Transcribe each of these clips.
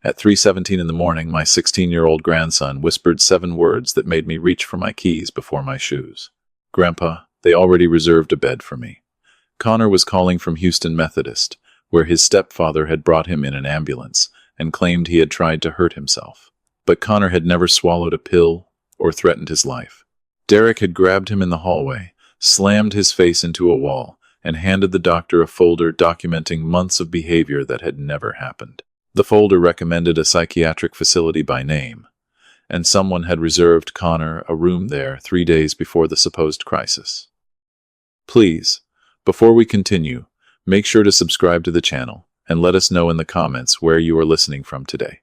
At 3:17 in the morning, my 16-year-old grandson whispered 7 words that made me reach for my keys before my shoes. "Grandpa, they already reserved a bed for me." Connor was calling from Houston Methodist, where his stepfather had brought him in an ambulance and claimed he had tried to hurt himself. But Connor had never swallowed a pill or threatened his life. Derek had grabbed him in the hallway, slammed his face into a wall, and handed the doctor a folder documenting months of behavior that had never happened. The folder recommended a psychiatric facility by name, and someone had reserved Connor a room there 3 days before the supposed crisis. Please, before we continue, make sure to subscribe to the channel and let us know in the comments where you are listening from today.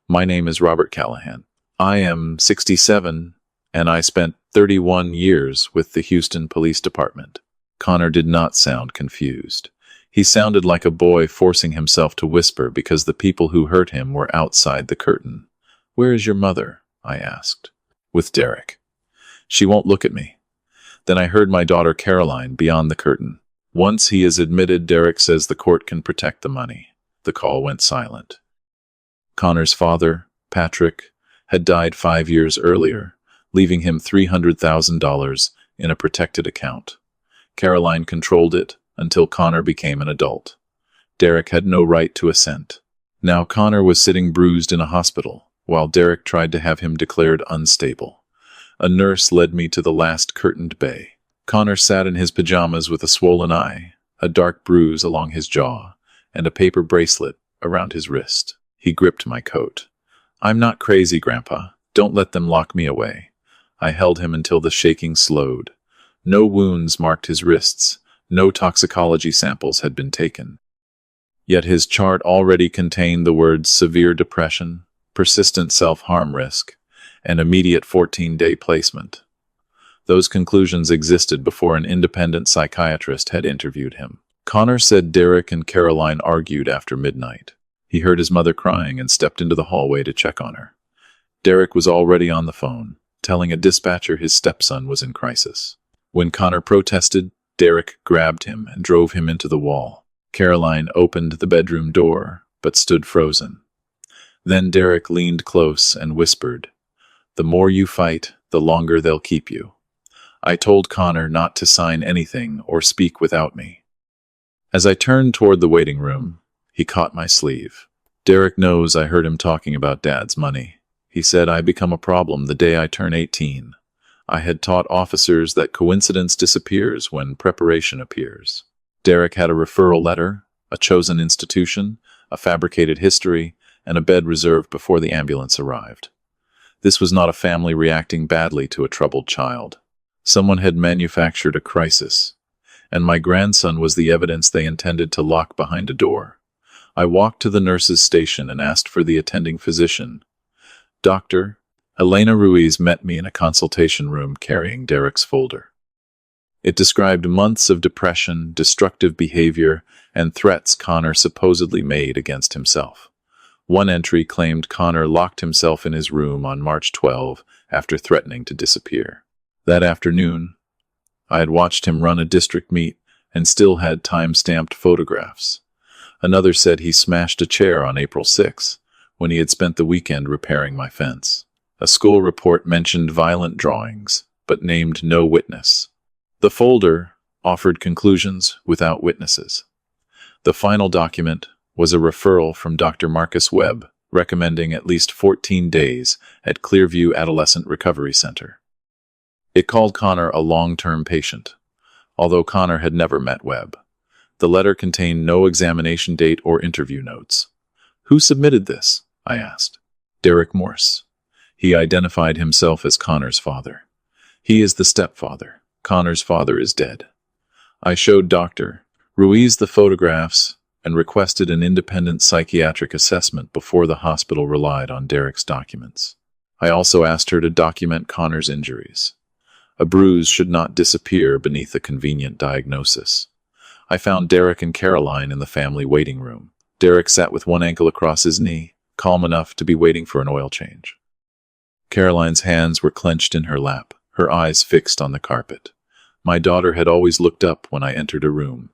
My name is Robert Callahan. I am 67, and I spent 31 years with the Houston Police Department. Connor did not sound confused. He sounded like a boy forcing himself to whisper because the people who hurt him were outside the curtain. "Where is your mother?" I asked. "With Derek." "She won't look at me." Then I heard my daughter Caroline beyond the curtain. "Once he is admitted, Derek says the court can protect the money." The call went silent. Connor's father, Patrick, had died 5 years earlier, leaving him $300,000 in a protected account. Caroline controlled it until Connor became an adult. Derek had no right to a cent. Now Connor was sitting bruised in a hospital, while Derek tried to have him declared unstable. A nurse led me to the last curtained bay. Connor sat in his pajamas with a swollen eye, a dark bruise along his jaw, and a paper bracelet around his wrist. He gripped my coat. "I'm not crazy, Grandpa. Don't let them lock me away." I held him until the shaking slowed. No wounds marked his wrists. No toxicology samples had been taken. Yet his chart already contained the words severe depression, persistent self-harm risk, and immediate 14-day placement. Those conclusions existed before an independent psychiatrist had interviewed him. Connor said Derek and Caroline argued after midnight. He heard his mother crying and stepped into the hallway to check on her. Derek was already on the phone, telling a dispatcher his stepson was in crisis. When Connor protested, Derek grabbed him and drove him into the wall. Caroline opened the bedroom door, but stood frozen. Then Derek leaned close and whispered, "The more you fight, the longer they'll keep you." I told Connor not to sign anything or speak without me. As I turned toward the waiting room, he caught my sleeve. "Derek knows I heard him talking about Dad's money. He said I become a problem the day I turn 18. I had taught officers that coincidence disappears when preparation appears." Derek had a referral letter, a chosen institution, a fabricated history, and a bed reserved before the ambulance arrived. This was not a family reacting badly to a troubled child. Someone had manufactured a crisis, and my grandson was the evidence they intended to lock behind a door. I walked to the nurse's station and asked for the attending physician. Dr. Elena Ruiz met me in a consultation room carrying Derek's folder. It described months of depression, destructive behavior, and threats Connor supposedly made against himself. One entry claimed Connor locked himself in his room on March 12 after threatening to disappear. That afternoon, I had watched him run a district meet and still had time-stamped photographs. Another said he smashed a chair on April 6 when he had spent the weekend repairing my fence. A school report mentioned violent drawings, but named no witness. The folder offered conclusions without witnesses. The final document was a referral from Dr. Marcus Webb, recommending at least 14 days at Clearview Adolescent Recovery Center. It called Connor a long-term patient, although Connor had never met Webb. The letter contained no examination date or interview notes. "Who submitted this?" I asked. "Derek Morse." He identified himself as Connor's father. "He is the stepfather. Connor's father is dead." I showed Dr. Ruiz the photographs and requested an independent psychiatric assessment before the hospital relied on Derek's documents. I also asked her to document Connor's injuries. A bruise should not disappear beneath a convenient diagnosis. I found Derek and Caroline in the family waiting room. Derek sat with one ankle across his knee, calm enough to be waiting for an oil change. Caroline's hands were clenched in her lap, her eyes fixed on the carpet. My daughter had always looked up when I entered a room.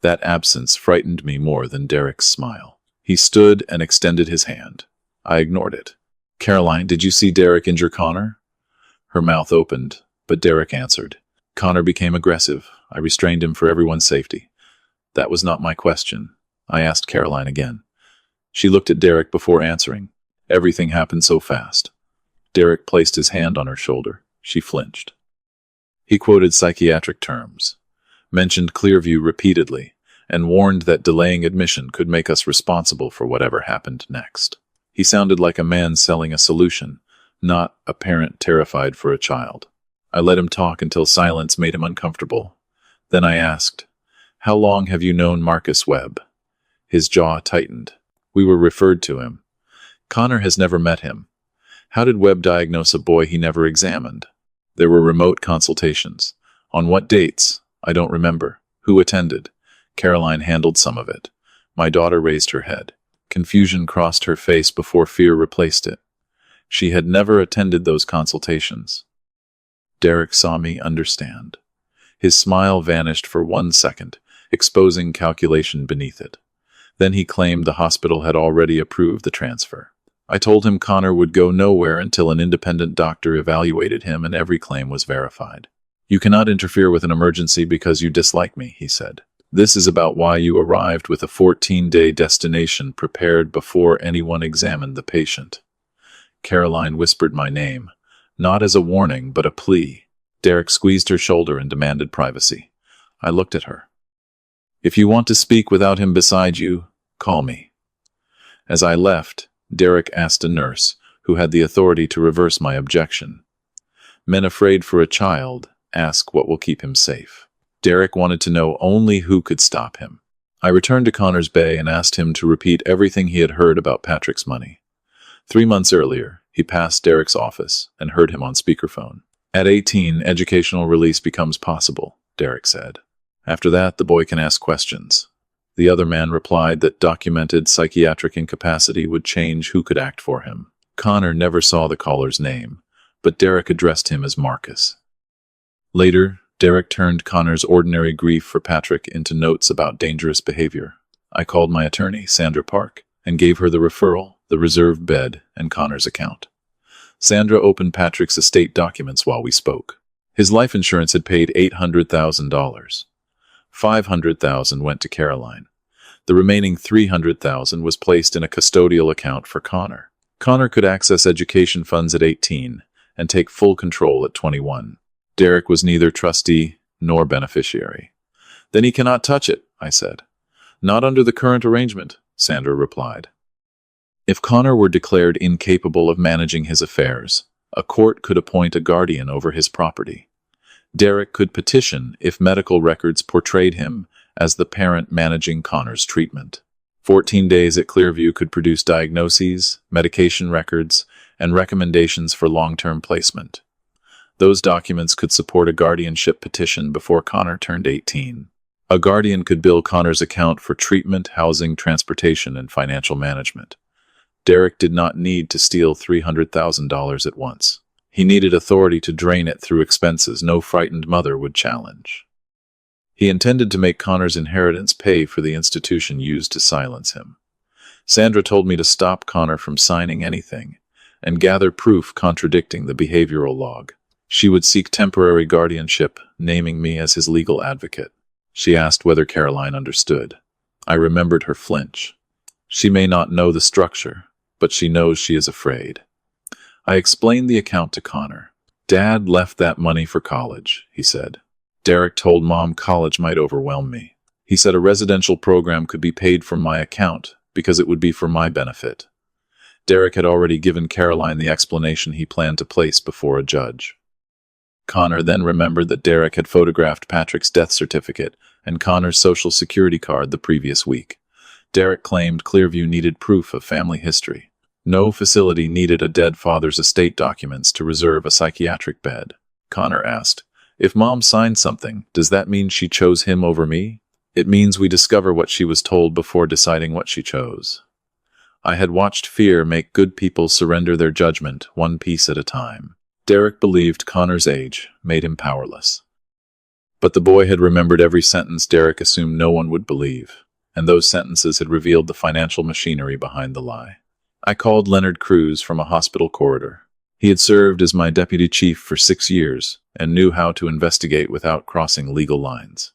That absence frightened me more than Derek's smile. He stood and extended his hand. I ignored it. Caroline, did you see Derek injure Connor? Her mouth opened, but Derek answered. Connor became aggressive. I restrained him for everyone's safety. That was not my question. I asked Caroline again. She looked at Derek before answering. Everything happened so fast. Derek placed his hand on her shoulder. She flinched. He quoted psychiatric terms, mentioned Clearview repeatedly, and warned that delaying admission could make us responsible for whatever happened next. He sounded like a man selling a solution, not a parent terrified for a child. I let him talk until silence made him uncomfortable. Then I asked, "How long have you known Marcus Webb?" His jaw tightened. We were referred to him. Connor has never met him. How did Webb diagnose a boy he never examined? There were remote consultations. On what dates? I don't remember. Who attended? Caroline handled some of it. My daughter raised her head. Confusion crossed her face before fear replaced it. She had never attended those consultations. Derek saw me understand. His smile vanished for 1 second, exposing calculation beneath it. Then he claimed the hospital had already approved the transfer. I told him Connor would go nowhere until an independent doctor evaluated him and every claim was verified. "You cannot interfere with an emergency because you dislike me," he said. "This is about why you arrived with a 14-day destination prepared before anyone examined the patient." Caroline whispered my name, not as a warning but a plea. Derek squeezed her shoulder and demanded privacy. I looked at her. "If you want to speak without him beside you, call me." As I left, Derek asked a nurse, who had the authority to reverse my objection. Men afraid for a child ask what will keep him safe. Derek wanted to know only who could stop him. I returned to Connor's Bay and asked him to repeat everything he had heard about Patrick's money. 3 months earlier, he passed Derek's office and heard him on speakerphone. "At 18, educational release becomes possible," Derek said. "After that, the boy can ask questions." The other man replied that documented psychiatric incapacity would change who could act for him. Connor never saw the caller's name, but Derek addressed him as Marcus. Later, Derek turned Connor's ordinary grief for Patrick into notes about dangerous behavior. I called my attorney, Sandra Park, and gave her the referral, the reserved bed, and Connor's account. Sandra opened Patrick's estate documents while we spoke. His life insurance had paid $800,000. $500,000 went to Caroline. The remaining $300,000 was placed in a custodial account for Connor. Connor could access education funds at 18 and take full control at 21. Derek was neither trustee nor beneficiary. "Then he cannot touch it," I said. "Not under the current arrangement," Sandra replied. If Connor were declared incapable of managing his affairs, a court could appoint a guardian over his property. Derek could petition if medical records portrayed him as the parent managing Connor's treatment. 14 days at Clearview could produce diagnoses, medication records, and recommendations for long-term placement. Those documents could support a guardianship petition before Connor turned 18. A guardian could bill Connor's account for treatment, housing, transportation, and financial management. Derek did not need to steal $300,000 at once. He needed authority to drain it through expenses no frightened mother would challenge. He intended to make Connor's inheritance pay for the institution used to silence him. Sandra told me to stop Connor from signing anything and gather proof contradicting the behavioral log. She would seek temporary guardianship, naming me as his legal advocate. She asked whether Caroline understood. I remembered her flinch. She may not know the structure, but she knows she is afraid. I explained the account to Connor. "Dad left that money for college," he said. Derek told Mom college might overwhelm me. He said a residential program could be paid from my account because it would be for my benefit. Derek had already given Caroline the explanation he planned to place before a judge. Connor then remembered that Derek had photographed Patrick's death certificate and Connor's social security card the previous week. Derek claimed Clearview needed proof of family history. No facility needed a dead father's estate documents to reserve a psychiatric bed. Connor asked, "If Mom signed something, does that mean she chose him over me?" "It means we discover what she was told before deciding what she chose." I had watched fear make good people surrender their judgment one piece at a time. Derek believed Connor's age made him powerless. But the boy had remembered every sentence Derek assumed no one would believe, and those sentences had revealed the financial machinery behind the lie. I called Leonard Cruz from a hospital corridor. He had served as my deputy chief for 6 years and knew how to investigate without crossing legal lines.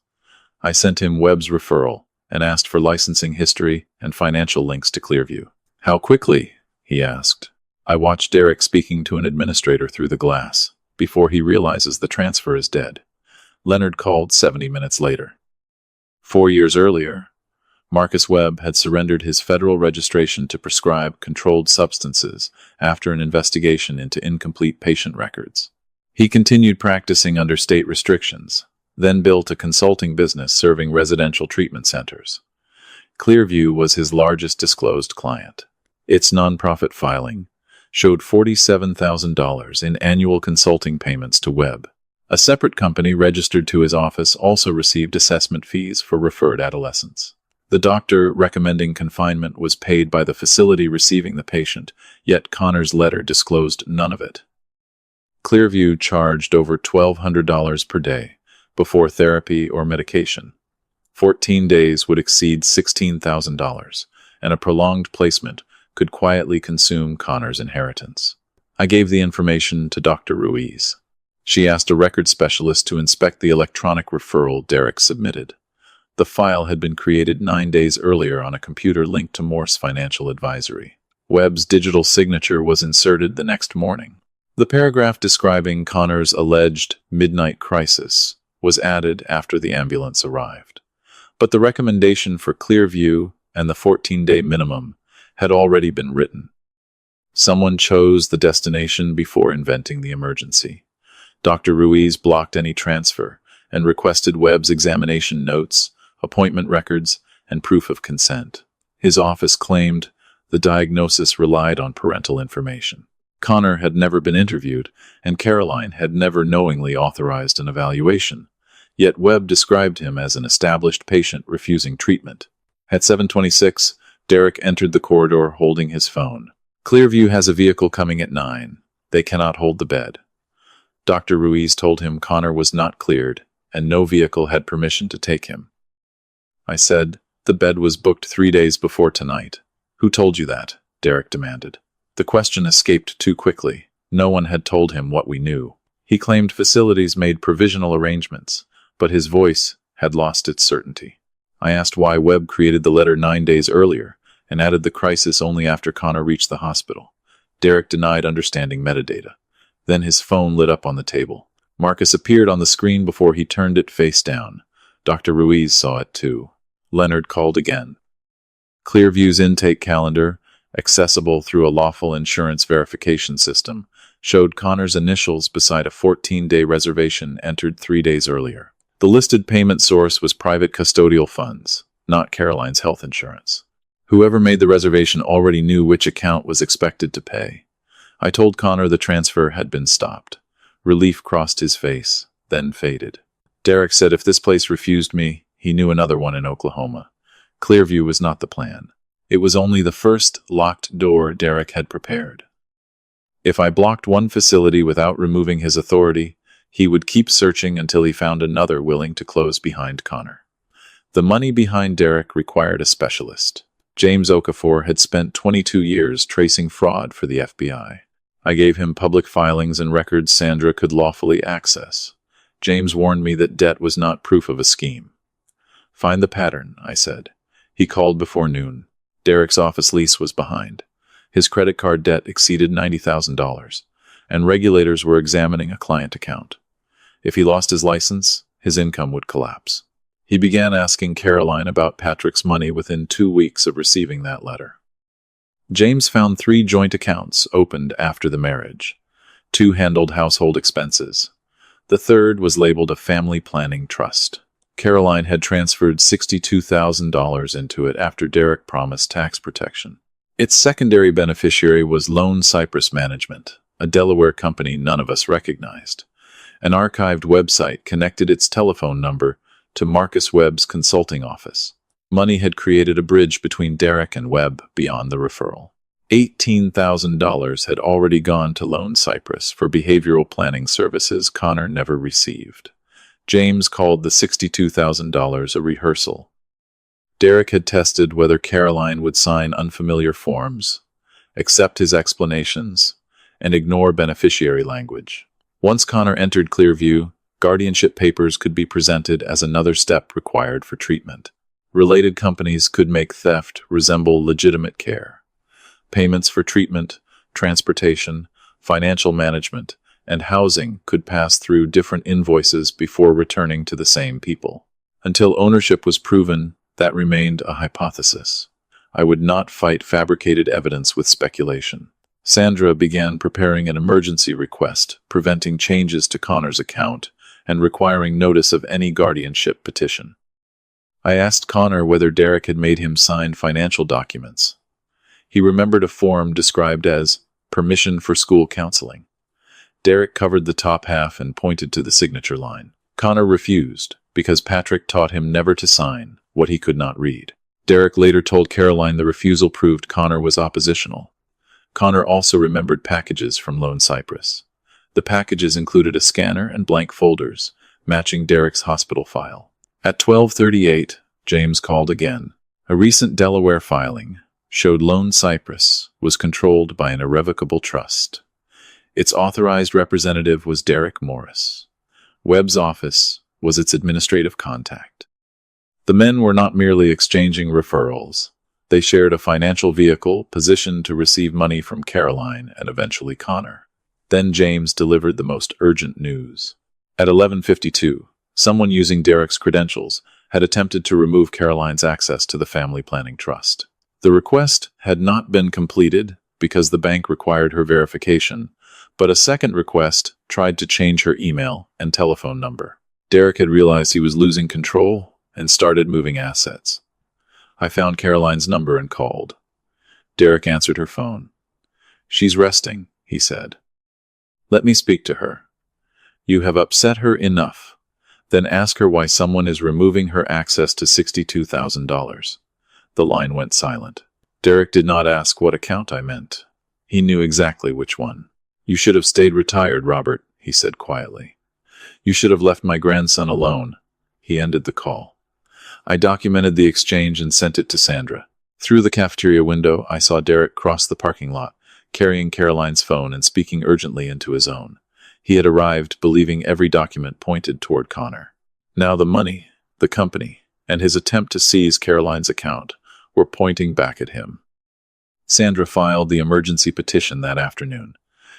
I sent him Webb's referral and asked for licensing history and financial links to Clearview. "How quickly?" he asked. I watched Derek speaking to an administrator through the glass before he realizes the transfer is dead. Leonard called 70 minutes later. 4 years earlier, Marcus Webb had surrendered his federal registration to prescribe controlled substances after an investigation into incomplete patient records. He continued practicing under state restrictions, then built a consulting business serving residential treatment centers. Clearview was his largest disclosed client. Its nonprofit filing showed $47,000 in annual consulting payments to Webb. A separate company registered to his office also received assessment fees for referred adolescents. The doctor recommending confinement was paid by the facility receiving the patient, yet Connor's letter disclosed none of it. Clearview charged over $1,200 per day before therapy or medication. 14 days would exceed $16,000, and a prolonged placement could quietly consume Connor's inheritance. I gave the information to Dr. Ruiz. She asked a record specialist to inspect the electronic referral Derek submitted. The file had been created 9 days earlier on a computer linked to Morse Financial Advisory. Webb's digital signature was inserted the next morning. The paragraph describing Connor's alleged midnight crisis was added after the ambulance arrived. But the recommendation for Clearview and the 14-day minimum had already been written. Someone chose the destination before inventing the emergency. Dr. Ruiz blocked any transfer and requested Webb's examination notes, appointment records, and proof of consent. His office claimed the diagnosis relied on parental information. Connor had never been interviewed, and Caroline had never knowingly authorized an evaluation. Yet Webb described him as an established patient refusing treatment. At 7:26, Derek entered the corridor holding his phone. "Clearview has a vehicle coming at 9. They cannot hold the bed." Dr. Ruiz told him Connor was not cleared, and no vehicle had permission to take him. I said, "The bed was booked 3 days before tonight." "Who told you that?" Derek demanded. The question escaped too quickly. No one had told him what we knew. He claimed facilities made provisional arrangements, but his voice had lost its certainty. I asked why Webb created the letter 9 days earlier and added the crisis only after Connor reached the hospital. Derek denied understanding metadata. Then his phone lit up on the table. Marcus appeared on the screen before he turned it face down. Dr. Ruiz saw it too. Leonard called again. Clearview's intake calendar, accessible through a lawful insurance verification system, showed Connor's initials beside a 14-day reservation entered 3 days earlier. The listed payment source was private custodial funds, not Caroline's health insurance. Whoever made the reservation already knew which account was expected to pay. I told Connor the transfer had been stopped. Relief crossed his face, then faded. Derek said if this place refused me, he knew another one in Oklahoma. Clearview was not the plan. It was only the first locked door Derek had prepared. If I blocked one facility without removing his authority, he would keep searching until he found another willing to close behind Connor. The money behind Derek required a specialist. James Okafor had spent 22 years tracing fraud for the FBI. I gave him public filings and records Sandra could lawfully access. James warned me that debt was not proof of a scheme. "Find the pattern," I said. He called before noon. Derek's office lease was behind. His credit card debt exceeded $90,000, and regulators were examining a client account. If he lost his license, his income would collapse. He began asking Caroline about Patrick's money within 2 weeks of receiving that letter. James found 3 joint accounts opened after the marriage. 2 handled household expenses. The third was labeled a family planning trust. Caroline had transferred $62,000 into it after Derek promised tax protection. Its secondary beneficiary was Lone Cypress Management, a Delaware company none of us recognized. An archived website connected its telephone number to Marcus Webb's consulting office. Money had created a bridge between Derek and Webb beyond the referral. $18,000 had already gone to Lone Cypress for behavioral planning services Connor never received. James called the $62,000 a rehearsal. Derek had tested whether Caroline would sign unfamiliar forms, accept his explanations, and ignore beneficiary language. Once Connor entered Clearview, guardianship papers could be presented as another step required for treatment. Related companies could make theft resemble legitimate care. Payments for treatment, transportation, financial management, and housing could pass through different invoices before returning to the same people. Until ownership was proven, that remained a hypothesis. I would not fight fabricated evidence with speculation. Sandra began preparing an emergency request, preventing changes to Connor's account and requiring notice of any guardianship petition. I asked Connor whether Derek had made him sign financial documents. He remembered a form described as permission for school counseling. Derek covered the top half and pointed to the signature line. Connor refused, because Patrick taught him never to sign what he could not read. Derek later told Caroline the refusal proved Connor was oppositional. Connor also remembered packages from Lone Cypress. The packages included a scanner and blank folders, matching Derek's hospital file. At 12:38, James called again. A recent Delaware filing showed Lone Cypress was controlled by an irrevocable trust. Its authorized representative was Derek Morris. Webb's office was its administrative contact. The men were not merely exchanging referrals. They shared a financial vehicle positioned to receive money from Caroline and eventually Connor. Then James delivered the most urgent news. At 11:52, someone using Derek's credentials had attempted to remove Caroline's access to the family planning trust. The request had not been completed because the bank required her verification, but a second request tried to change her email and telephone number. Derek had realized he was losing control and started moving assets. I found Caroline's number and called. Derek answered her phone. "She's resting," he said. "Let me speak to her. You have upset her enough. Then ask her why someone is removing her access to $62,000. The line went silent. Derek did not ask what account I meant. He knew exactly which one. "You should have stayed retired, Robert," he said quietly. "You should have left my grandson alone." He ended the call. I documented the exchange and sent it to Sandra. Through the cafeteria window, I saw Derek cross the parking lot, carrying Caroline's phone and speaking urgently into his own. He had arrived believing every document pointed toward Connor. Now the money, the company, and his attempt to seize Caroline's account were pointing back at him. Sandra filed the emergency petition that afternoon.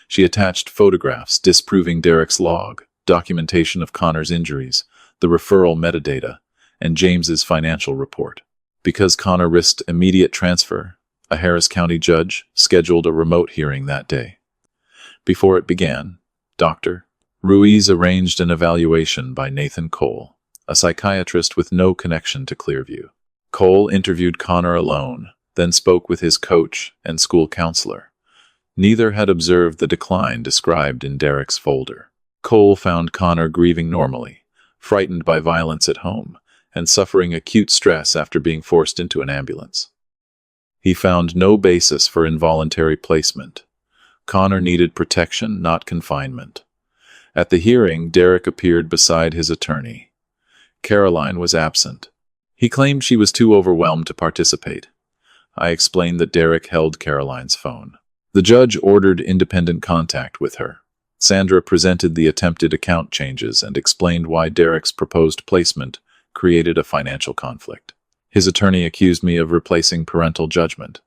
She attached photographs disproving Derek's log, documentation of Connor's injuries, the referral metadata, and James's financial report. Because Connor risked immediate transfer, a Harris County judge scheduled a remote hearing that day. Before it began, Dr. Ruiz arranged an evaluation by Nathan Cole, a psychiatrist with no connection to Clearview. Cole interviewed Connor alone, then spoke with his coach and school counselor. Neither had observed the decline described in Derek's folder. Cole found Connor grieving normally, frightened by violence at home, and suffering acute stress after being forced into an ambulance. He found no basis for involuntary placement. Connor needed protection, not confinement. At the hearing, Derek appeared beside his attorney. Caroline was absent. He claimed she was too overwhelmed to participate. I explained that Derek held Caroline's phone. The judge ordered independent contact with her. Sandra presented the attempted account changes and explained why Derek's proposed placement created a financial conflict. His attorney accused me of replacing parental judgment.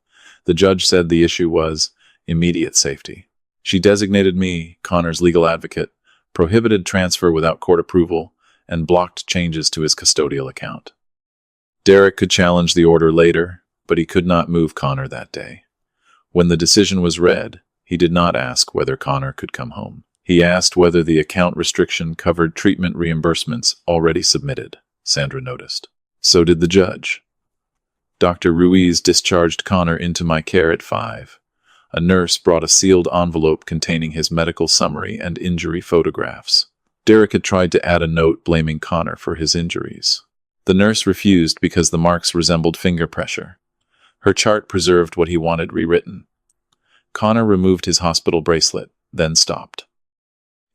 The judge said the issue was immediate safety. She designated me Connor's legal advocate, prohibited transfer without court approval, and blocked changes to his custodial account. Derek could challenge the order later, but he could not move Connor that day. When the decision was read, he did not ask whether Connor could come home. He asked whether the account restriction covered treatment reimbursements already submitted, Sandra noticed. So did the judge. Dr. Ruiz discharged Connor into my care at 5. A nurse brought a sealed envelope containing his medical summary and injury photographs. Derek had tried to add a note blaming Connor for his injuries. The nurse refused because the marks resembled finger pressure. Her chart preserved what he wanted rewritten. Connor removed his hospital bracelet, then stopped.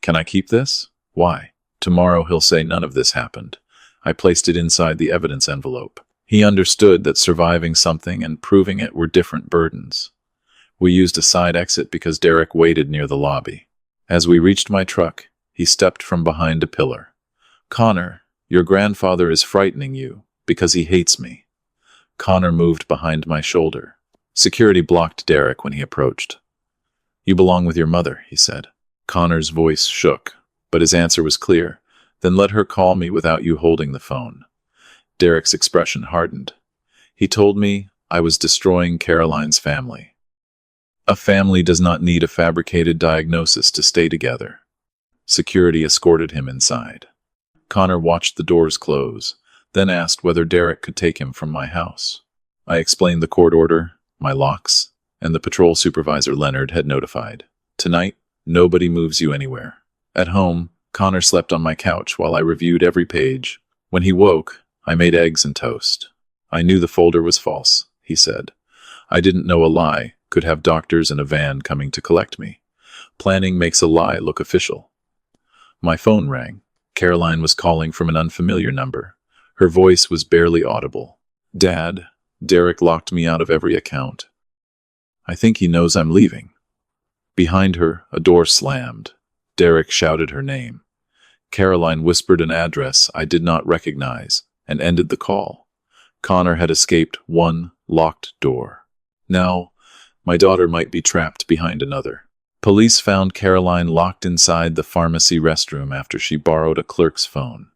"Can I keep this?" "Why?" "Tomorrow he'll say none of this happened." I placed it inside the evidence envelope. He understood that surviving something and proving it were different burdens. We used a side exit because Derek waited near the lobby. As we reached my truck, he stepped from behind a pillar. "Connor, your grandfather is frightening you because he hates me." Connor moved behind my shoulder. Security blocked Derek when he approached. "You belong with your mother," he said. Connor's voice shook, but his answer was clear. "Then let her call me without you holding the phone." Derek's expression hardened. "He told me I was destroying Caroline's family." "A family does not need a fabricated diagnosis to stay together." Security escorted him inside. Connor watched the doors close, then asked whether Derek could take him from my house. I explained the court order, my locks, and the patrol supervisor Leonard had notified. "Tonight, nobody moves you anywhere." At home, Connor slept on my couch while I reviewed every page. When he woke, I made eggs and toast. "I knew the folder was false," he said. "I didn't know a lie could have doctors in a van coming to collect me. Planning makes a lie look official." My phone rang. Caroline was calling from an unfamiliar number. Her voice was barely audible. "Dad, Derek locked me out of every account. I think he knows I'm leaving." Behind her, a door slammed. Derek shouted her name. Caroline whispered an address I did not recognize and ended the call. Connor had escaped one locked door. Now, my daughter might be trapped behind another. Police found Caroline locked inside the pharmacy restroom after she borrowed a clerk's phone.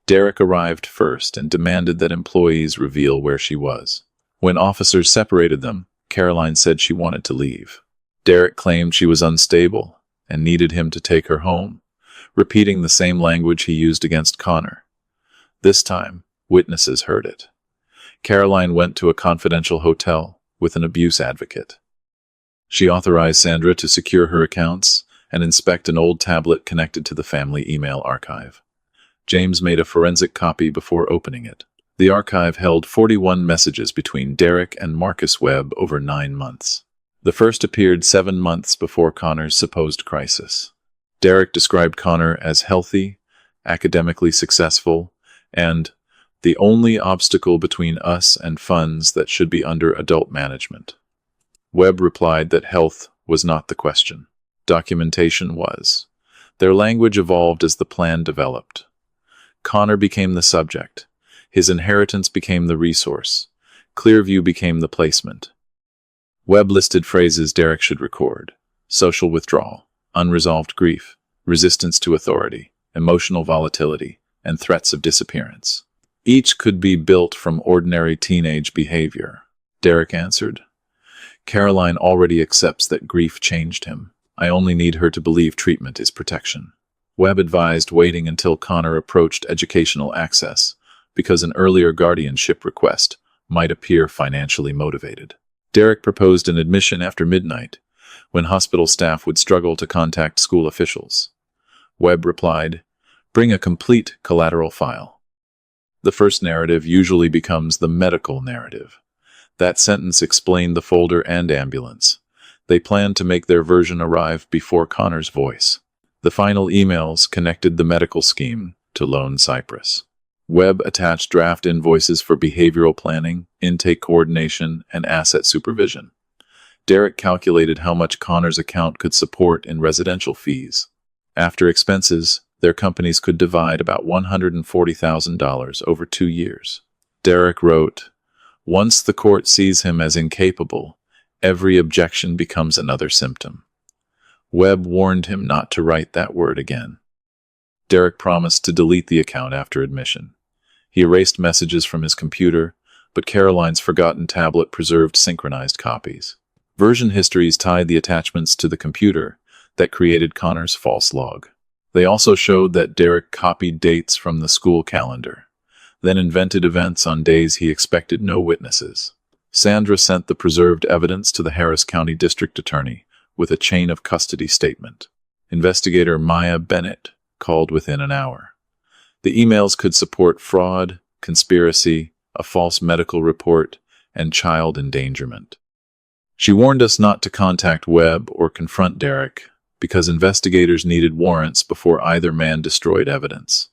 Derek arrived first and demanded that employees reveal where she was. When officers separated them, Caroline said she wanted to leave. Derek claimed she was unstable and needed him to take her home, repeating the same language he used against Connor. This time, witnesses heard it. Caroline went to a confidential hotel with an abuse advocate. She authorized Sandra to secure her accounts and inspect an old tablet connected to the family email archive. James made a forensic copy before opening it. The archive held 41 messages between Derek and Marcus Webb over 9 months. The first appeared 7 months before Connor's supposed crisis. Derek described Connor as healthy, academically successful, and the only obstacle between us and funds that should be under adult management. Webb replied that health was not the question. Documentation was. Their language evolved as the plan developed. Connor became the subject. His inheritance became the resource. Clearview became the placement. Webb listed phrases Derek should record: social withdrawal, unresolved grief, resistance to authority, emotional volatility, and threats of disappearance. Each could be built from ordinary teenage behavior. Derek answered, "Caroline already accepts that grief changed him. I only need her to believe treatment is protection." Webb advised waiting until Connor approached educational access, because an earlier guardianship request might appear financially motivated. Derek proposed an admission after midnight, when hospital staff would struggle to contact school officials. Webb replied, "Bring a complete collateral file." The first narrative usually becomes the medical narrative. That sentence explained the folder and ambulance. They planned to make their version arrive before Connor's voice. The final emails connected the medical scheme to Lone Cypress. Webb attached draft invoices for behavioral planning, intake coordination, and asset supervision. Derek calculated how much Connor's account could support in residential fees. After expenses, their companies could divide about $140,000 over 2 years. Derek wrote, "Once the court sees him as incapable, every objection becomes another symptom." Webb warned him not to write that word again. Derek promised to delete the account after admission. He erased messages from his computer, but Caroline's forgotten tablet preserved synchronized copies. Version histories tied the attachments to the computer that created Connor's false log. They also showed that Derek copied dates from the school calendar, then invented events on days he expected no witnesses. Sandra sent the preserved evidence to the Harris County District Attorney with a chain of custody statement. Investigator Maya Bennett called within an hour. The emails could support fraud, conspiracy, a false medical report, and child endangerment. She warned us not to contact Webb or confront Derek because investigators needed warrants before either man destroyed evidence.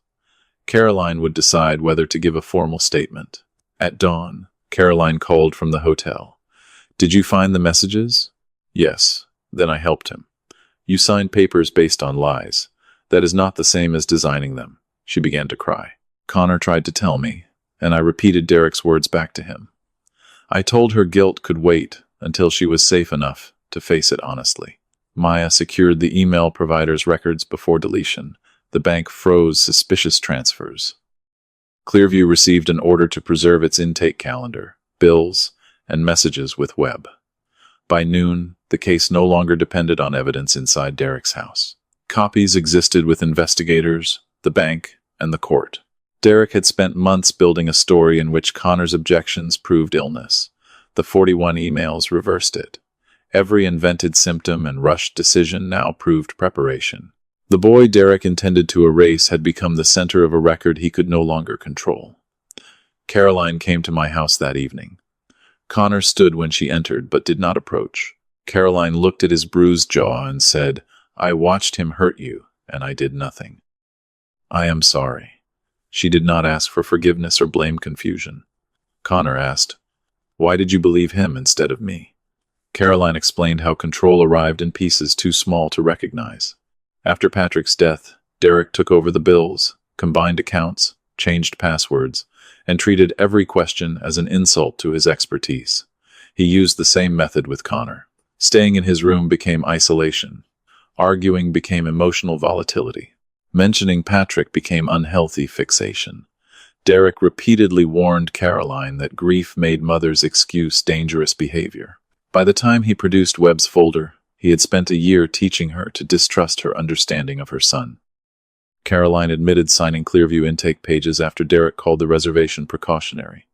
Caroline would decide whether to give a formal statement. At dawn, Caroline called from the hotel. "Did you find the messages?" Yes. Then I helped him. You signed papers based on lies. That is not the same as designing them. She began to cry. Connor tried to tell me, and I repeated Derek's words back to him. I told her guilt could wait until she was safe enough to face it honestly. Maya secured the email provider's records before deletion. The bank froze suspicious transfers. Clearview received an order to preserve its intake calendar, bills, and messages with Webb. By noon, the case no longer depended on evidence inside Derek's house. Copies existed with investigators, the bank, and the court. Derek had spent months building a story in which Connor's objections proved illness. The 41 emails reversed it. Every invented symptom and rushed decision now proved preparation. The boy Derek intended to erase had become the center of a record he could no longer control. Caroline came to my house that evening. Connor stood when she entered but did not approach. Caroline looked at his bruised jaw and said, "I watched him hurt you, and I did nothing." "I am sorry." She did not ask for forgiveness or blame confusion. Connor asked, "Why did you believe him instead of me?" Caroline explained how control arrived in pieces too small to recognize. After Patrick's death, Derek took over the bills, combined accounts, changed passwords, and treated every question as an insult to his expertise. He used the same method with Connor. Staying in his room became isolation. Arguing became emotional volatility. Mentioning Patrick became unhealthy fixation. Derek repeatedly warned Caroline that grief made mothers excuse dangerous behavior. By the time he produced Webb's folder, he had spent a year teaching her to distrust her understanding of her son. Caroline admitted signing Clearview intake pages after Derek called the reservation precautionary.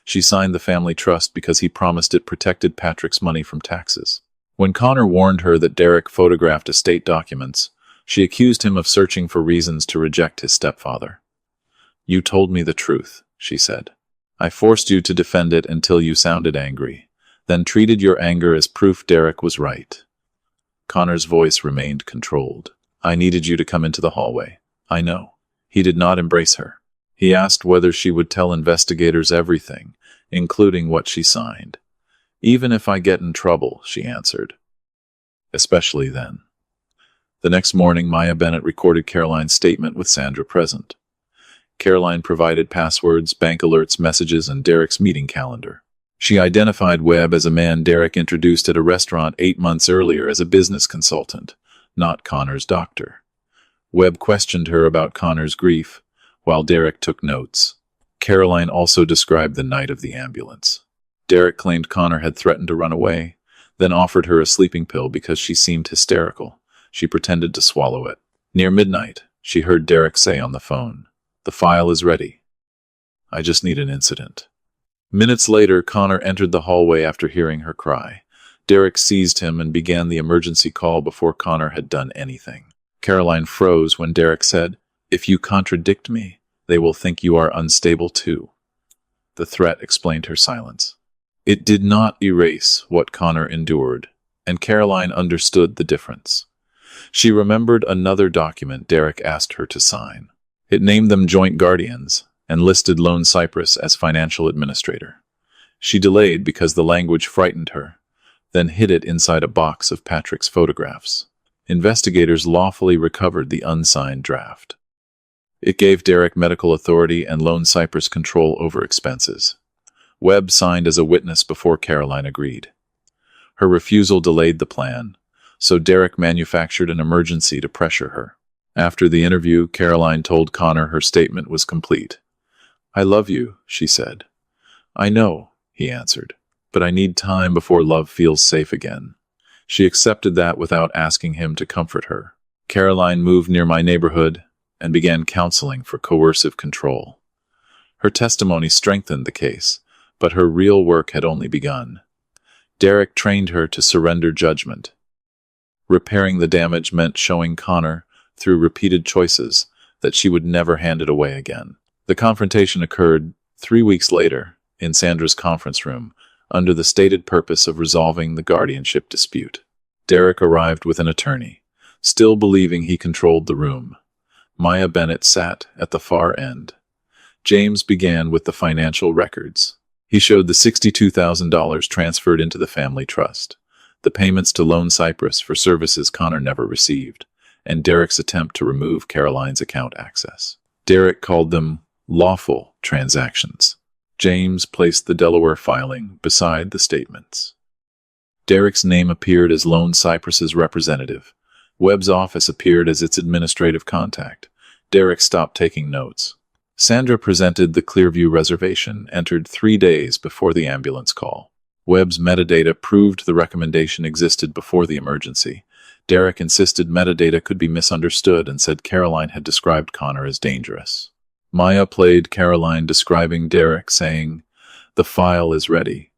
She signed the family trust because he promised it protected Patrick's money from taxes. When Connor warned her that Derek photographed estate documents, she accused him of searching for reasons to reject his stepfather. "You told me the truth," she said. "I forced you to defend it until you sounded angry, then treated your anger as proof Derek was right." Connor's voice remained controlled. "I needed you to come into the hallway. I know." He did not embrace her. He asked whether she would tell investigators everything, including what she signed. "Even if I get in trouble," she answered. "Especially then." The next morning, Maya Bennett recorded Caroline's statement with Sandra present. Caroline provided passwords, bank alerts, messages, and Derek's meeting calendar. She identified Webb as a man Derek introduced at a restaurant 8 months earlier as a business consultant, not Connor's doctor. Webb questioned her about Connor's grief, while Derek took notes. Caroline also described the night of the ambulance. Derek claimed Connor had threatened to run away, then offered her a sleeping pill because she seemed hysterical. She pretended to swallow it. Near midnight, she heard Derek say on the phone, "The file is ready. I just need an incident." Minutes later, Connor entered the hallway after hearing her cry. Derek seized him and began the emergency call before Connor had done anything. Caroline froze when Derek said, "If you contradict me, they will think you are unstable too." The threat explained her silence. It did not erase what Connor endured, and Caroline understood the difference. She remembered another document Derek asked her to sign. It named them joint guardians and listed Lone Cypress as financial administrator. She delayed because the language frightened her, then hid it inside a box of Patrick's photographs. Investigators lawfully recovered the unsigned draft. It gave Derek medical authority and Lone Cypress control over expenses. Webb signed as a witness before Caroline agreed. Her refusal delayed the plan, so Derek manufactured an emergency to pressure her. After the interview, Caroline told Connor her statement was complete. "I love you," she said. "I know," he answered, "but I need time before love feels safe again." She accepted that without asking him to comfort her. Caroline moved near my neighborhood and began counseling for coercive control. Her testimony strengthened the case, but her real work had only begun. Derek trained her to surrender judgment. Repairing the damage meant showing Connor, through repeated choices, that she would never hand it away again. The confrontation occurred 3 weeks later in Sandra's conference room, under the stated purpose of resolving the guardianship dispute. Derek arrived with an attorney, still believing he controlled the room. Maya Bennett sat at the far end. James began with the financial records. He showed the $62,000 transferred into the family trust. the payments to Lone Cypress for services Connor never received, and Derek's attempt to remove Caroline's account access. Derek called them lawful transactions. James placed the Delaware filing beside the statements. Derek's name appeared as Lone Cypress's representative. Webb's office appeared as its administrative contact. Derek stopped taking notes. Sandra presented the Clearview reservation, entered 3 days before the ambulance call. Webb's metadata proved the recommendation existed before the emergency. Derek insisted metadata could be misunderstood and said Caroline had described Connor as dangerous. Maya played Caroline describing Derek, saying, "The file is ready.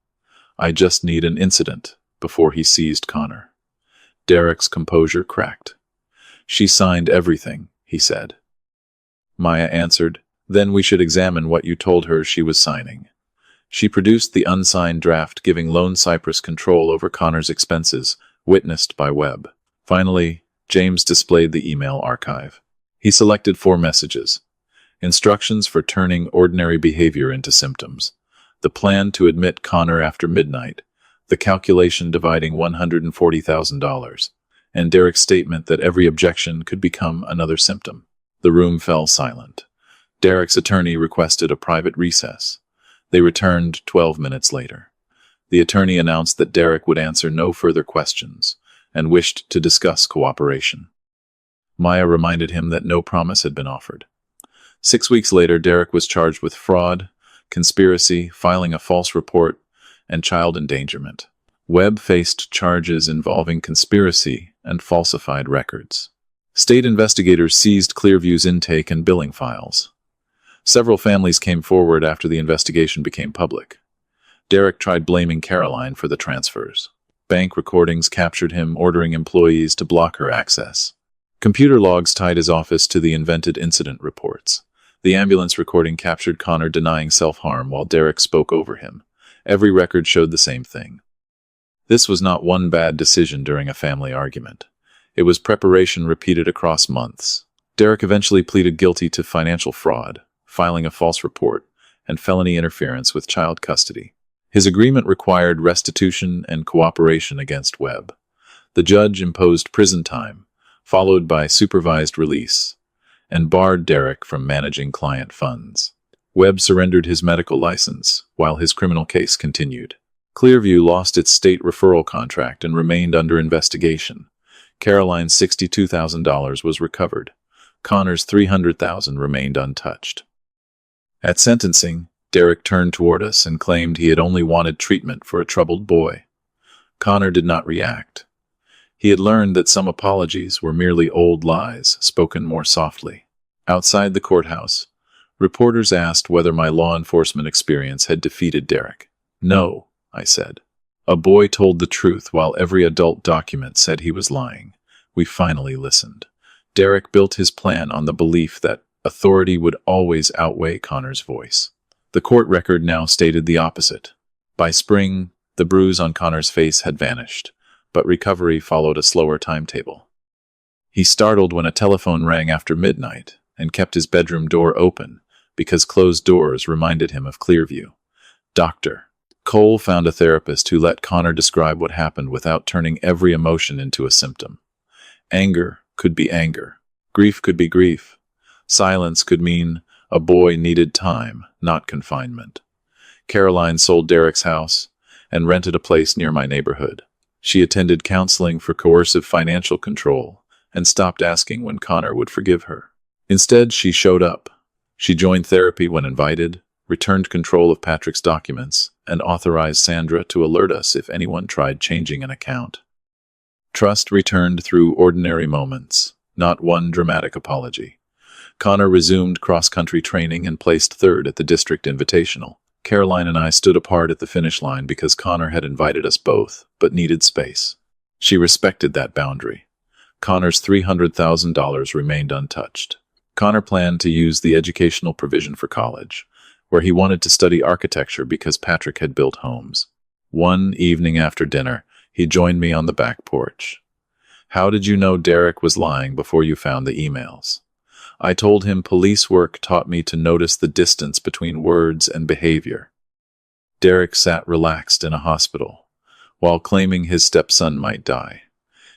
I just need an incident," before he seized Connor. Derek's composure cracked. "She signed everything," he said. Maya answered, "Then we should examine what you told her she was signing." She produced the unsigned draft giving Lone Cypress control over Connor's expenses, witnessed by Webb. Finally, James displayed the email archive. He selected 4 messages. Instructions for turning ordinary behavior into symptoms. The plan to admit Connor after midnight. The calculation dividing $140,000. And Derek's statement that every objection could become another symptom. The room fell silent. Derek's attorney requested a private recess. They returned 12 minutes later. The attorney announced that Derek would answer no further questions and wished to discuss cooperation. Maya reminded him that no promise had been offered. 6 weeks later, Derek was charged with fraud, conspiracy, filing a false report, and child endangerment. Webb faced charges involving conspiracy and falsified records. State investigators seized Clearview's intake and billing files. Several families came forward after the investigation became public. Derek tried blaming Caroline for the transfers. Bank recordings captured him ordering employees to block her access. Computer logs tied his office to the invented incident reports. The ambulance recording captured Connor denying self-harm while Derek spoke over him. Every record showed the same thing. This was not one bad decision during a family argument. It was preparation repeated across months. Derek eventually pleaded guilty to financial fraud, filing a false report, and felony interference with child custody. His agreement required restitution and cooperation against Webb. The judge imposed prison time, followed by supervised release, and barred Derek from managing client funds. Webb surrendered his medical license, while his criminal case continued. Clearview lost its state referral contract and remained under investigation. Caroline's $62,000 was recovered. Connor's $300,000 remained untouched. At sentencing, Derek turned toward us and claimed he had only wanted treatment for a troubled boy. Connor did not react. He had learned that some apologies were merely old lies, spoken more softly. Outside the courthouse, reporters asked whether my law enforcement experience had defeated Derek. "No," I said. "A boy told the truth while every adult document said he was lying." We finally listened. Derek built his plan on the belief that authority would always outweigh Connor's voice. The court record now stated the opposite. By spring, the bruise on Connor's face had vanished, but recovery followed a slower timetable. He startled when a telephone rang after midnight and kept his bedroom door open because closed doors reminded him of Clearview. Doctor. Cole found a therapist who let Connor describe what happened without turning every emotion into a symptom. Anger could be anger. Grief could be grief. Silence could mean a boy needed time, not confinement. Caroline sold Derek's house and rented a place near my neighborhood. She attended counseling for coercive financial control and stopped asking when Connor would forgive her. Instead, she showed up. She joined therapy when invited, returned control of Patrick's documents, and authorized Sandra to alert us if anyone tried changing an account. Trust returned through ordinary moments, not one dramatic apology. Connor resumed cross-country training and placed third at the district invitational. Caroline and I stood apart at the finish line because Connor had invited us both, but needed space. She respected that boundary. Connor's $300,000 remained untouched. Connor planned to use the educational provision for college, where he wanted to study architecture because Patrick had built homes. One evening after dinner, he joined me on the back porch. "How did you know Derek was lying before you found the emails?" I told him police work taught me to notice the distance between words and behavior. Derek sat relaxed in a hospital, while claiming his stepson might die.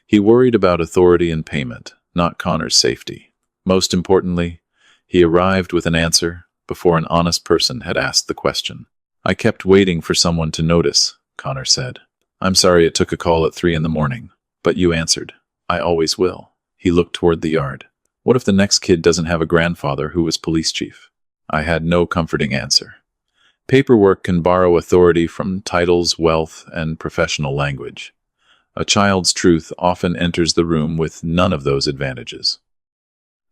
He worried about authority and payment, not Connor's safety. Most importantly, he arrived with an answer before an honest person had asked the question. "I kept waiting for someone to notice," Connor said. "I'm sorry it took a call at 3 a.m, but you answered. I always will." He looked toward the yard. "What if the next kid doesn't have a grandfather who was police chief?" I had no comforting answer. Paperwork can borrow authority from titles, wealth, and professional language. A child's truth often enters the room with none of those advantages.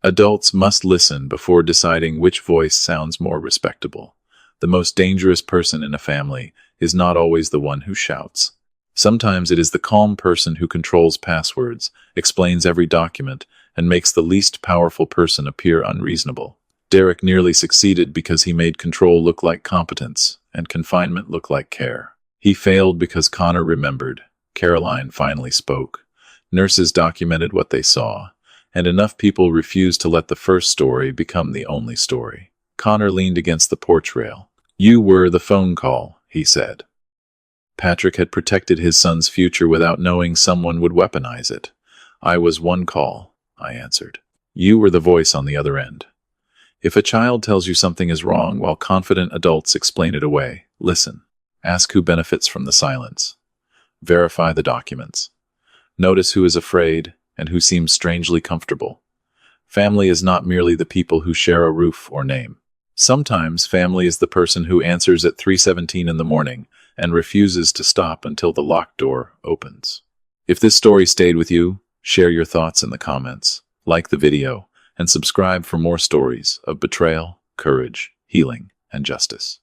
Adults must listen before deciding which voice sounds more respectable. The most dangerous person in a family is not always the one who shouts. Sometimes it is the calm person who controls passwords, explains every document, and makes the least powerful person appear unreasonable. Derek nearly succeeded because he made control look like competence and confinement look like care. He failed because Connor remembered. Caroline finally spoke. Nurses documented what they saw, and enough people refused to let the first story become the only story. Connor leaned against the porch rail. "You were the phone call," he said. Patrick had protected his son's future without knowing someone would weaponize it. "I was one call," I answered. "You were the voice on the other end." If a child tells you something is wrong while confident adults explain it away, listen. Ask who benefits from the silence. Verify the documents. Notice who is afraid and who seems strangely comfortable. Family is not merely the people who share a roof or name. Sometimes family is the person who answers at 3:17 in the morning and refuses to stop until the locked door opens. If this story stayed with you, share your thoughts in the comments, like the video, and subscribe for more stories of betrayal, courage, healing, and justice.